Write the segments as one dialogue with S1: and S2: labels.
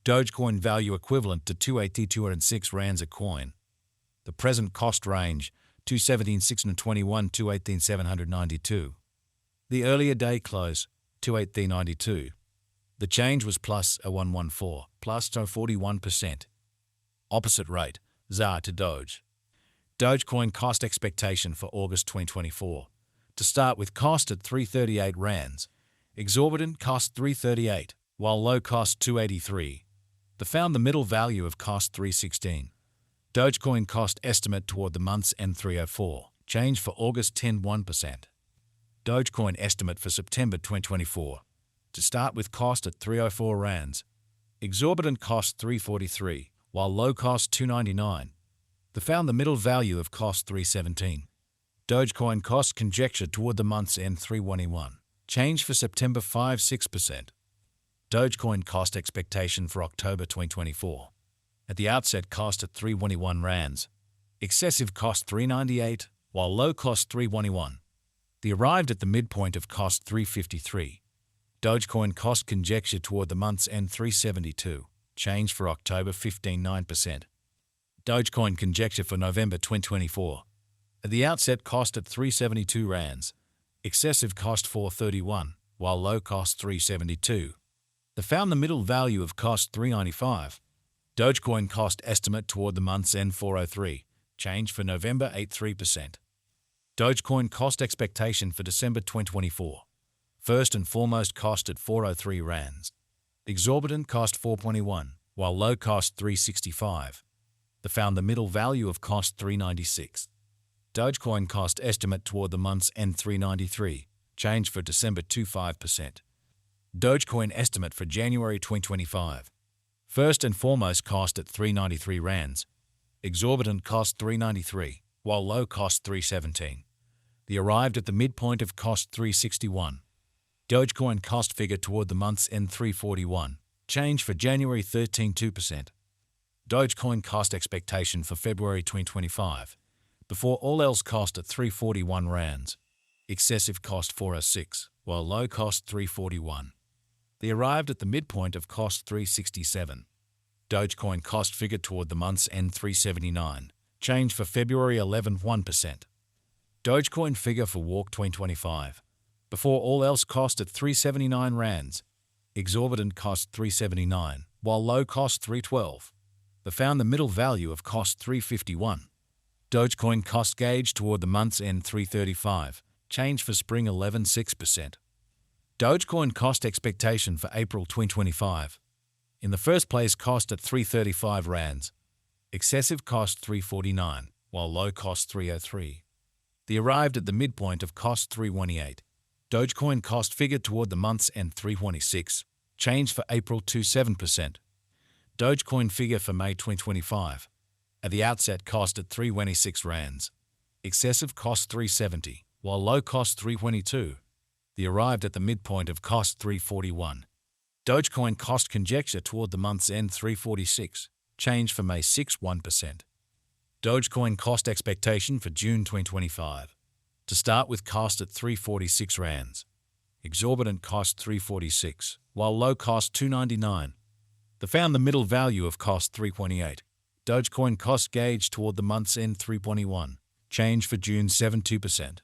S1: Dogecoin value equivalent to 280-206 rands a coin. The present cost range 217,621 218,792. The earlier day close 218.92. The change was plus a 114, plus 41%. Opposite rate, ZAR to Doge. Dogecoin cost expectation for August 2024. To start with, cost at 338 rands. Exorbitant cost 338, while low cost 283. Found the middle value of cost 316. Dogecoin cost estimate toward the month's end 304. Change for August 1%. Dogecoin estimate for September 2024. To start with, cost at 304 rands. Exorbitant cost 343, while low cost 299. Found the middle value of cost 317. Dogecoin cost conjecture toward the month's end 321. Change for September 6%. Dogecoin cost expectation for October 2024. At the outset, cost at 321 rands. Excessive cost 398, while low cost 321. Arrived at the midpoint of cost 353. Dogecoin cost conjecture toward the month's end 372. Change for October 9%. Dogecoin conjecture for November 2024. At the outset, cost at 372 rands. Excessive cost 431, while low cost 372. Found the middle value of cost 395. Dogecoin cost estimate toward the month's end 403. Change for November 3%. Dogecoin cost expectation for December 2024. First and foremost, cost at 403 rands. Exorbitant cost 421, while low cost 365. Found the middle value of cost 396. Dogecoin cost estimate toward the month's end 393. Change for December 5%. Dogecoin estimate for January 2025. First and foremost, cost at 393 rands. Exorbitant cost 393, while low cost 317. Arrived at the midpoint of cost 361. Dogecoin cost figure toward the month's end 341. Change for January 2%. Dogecoin cost expectation for February 2025. Before all else, cost at 341 rands. Excessive cost 406, while low cost 341. Arrived at the midpoint of cost 367. Dogecoin cost figure toward the month's end 379. Change for February 1%. Dogecoin figure for Walk 2025. Before all else, cost at 379 rands. Exorbitant cost 379, while low cost 312. Found the middle value of cost 351. Dogecoin cost gauge toward the month's end 335. Change for spring 6%. Dogecoin cost expectation for April 2025. In the first place, cost at 335 rands. Excessive cost 349, while low cost 303. Arrived at the midpoint of cost 318. Dogecoin cost figure toward the month's end 326. Change for April 7%. Dogecoin figure for May 2025. At the outset, cost at 326 rands. Excessive cost 370, while low cost 322. Arrived at the midpoint of cost 341. Dogecoin cost conjecture toward the month's end 346. Change for May 1%. Dogecoin cost expectation for June 2025. To start with, cost at 346 rands. Exorbitant cost 346, while low cost 299. Found the middle value of cost 328. Dogecoin cost gauge toward the month's end 321. Change for June 2%.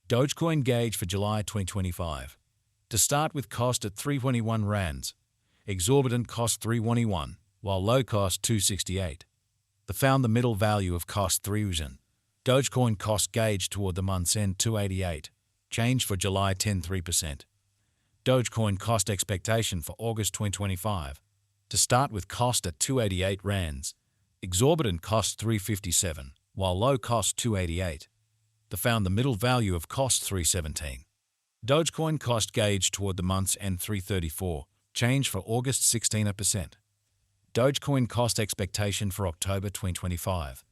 S1: Dogecoin gauge for July 2025. To start with, cost at 321 rands. Exorbitant cost 321, while low cost 268. Found the middle value of cost 3,000. Dogecoin cost gauge toward the month's end 288. Change for July 3%. Dogecoin cost expectation for August 2025. To start with, cost at 288 rands. Exorbitant cost 357, while low cost 288. Found the middle value of cost 317. Dogecoin cost gauge toward the month's end 334. Change for August 16%. Dogecoin cost expectation for October 2025.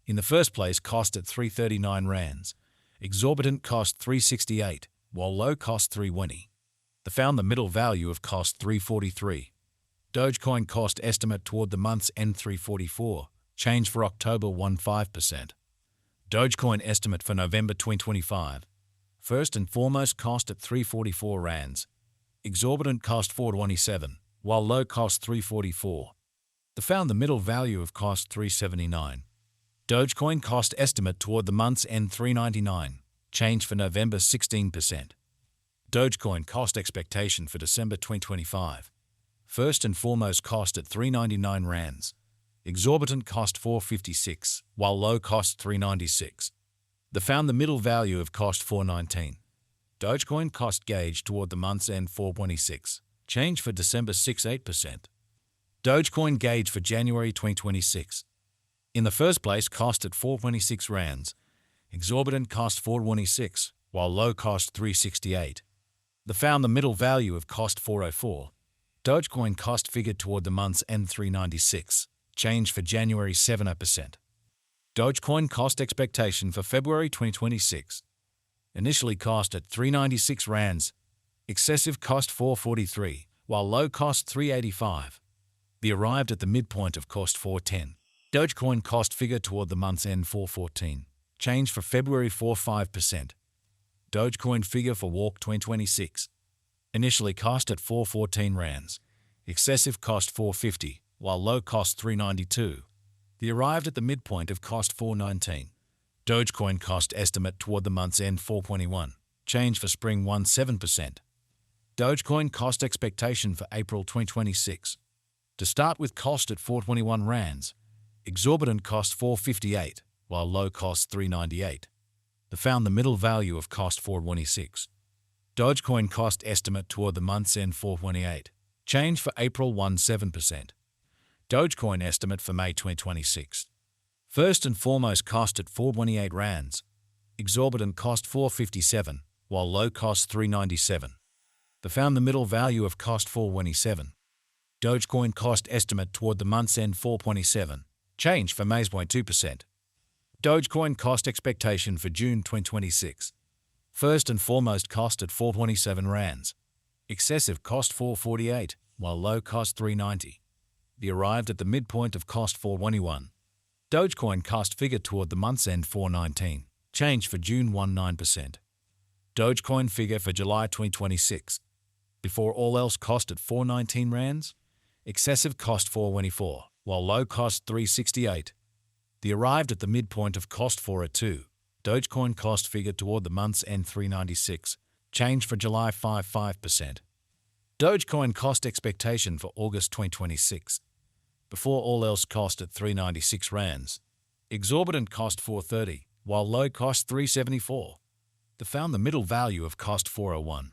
S1: In the first place, cost at 339 rands. Exorbitant cost 368, while low cost 320. Found the middle value of cost 343. Dogecoin cost estimate toward the month's end 344. Change for October 15%. Dogecoin estimate for November 2025. First and foremost, cost at 344 rands. Exorbitant cost 427, while low cost 344. The found the middle value of cost 379. Dogecoin cost estimate toward the month's end 399. Change for November 16%. Dogecoin cost expectation for December 2025. First and foremost cost at 399 rands. Exorbitant cost 456, while low cost 396. The found the middle value of cost 419. Dogecoin cost gauge toward the month's end 426. Change for December 68%. Dogecoin gauge for January 2026. In the first place, cost at 426 rands. Exorbitant cost 426, while low cost 368. The found the middle value of cost 404. Dogecoin cost figure toward the month's end 396. Change for January 70%. Dogecoin cost expectation for February 2026. Initially cost at 396 rands. Excessive cost 443, while low cost 385. The arrived at the midpoint of cost 410. Dogecoin cost figure toward the month's end 414. Change for February 45%. Dogecoin figure for Walk 2026. Initially cost at 414 rands. Excessive cost 450, while low cost 392. The arrived at the midpoint of cost 419. Dogecoin cost estimate toward the month's end 421. Change for spring 17%. Dogecoin cost expectation for April 2026. To start with cost at 421 rands. Exorbitant cost 458, while low cost 398. The found the middle value of cost 426. Dogecoin cost estimate toward the month's end 428. Change for April 17%. Dogecoin estimate for May 2026. First and foremost cost at 428 rands. Exorbitant cost 457, while low cost 397. The found the middle value of cost 427. Dogecoin cost estimate toward the month's end 427. Change for May's 0.2%. Dogecoin cost expectation for June 2026. First and foremost cost at 427 rands. Excessive cost 448, while low cost 390. The arrived at the midpoint of cost 421. Dogecoin cost figure toward the month's end 419. Change for June 19%. Dogecoin figure for July 2026. Before all else cost at 419 rands. Excessive cost 424, while low cost 368. The arrived at the midpoint of cost 402. Dogecoin cost figure toward the month's end 396. Change for July 55%. Dogecoin cost expectation for August 2026. Before all else cost at 396 rands. Exorbitant cost 430, while low cost 374. The found the middle value of cost 401.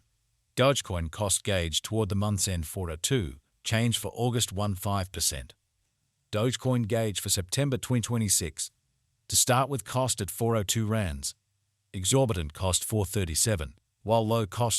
S1: Dogecoin cost gauge toward the month's end 402. Change for August 15%. Dogecoin gauge for September 2026. To start with cost at 402 rands. Exorbitant cost 437, while low cost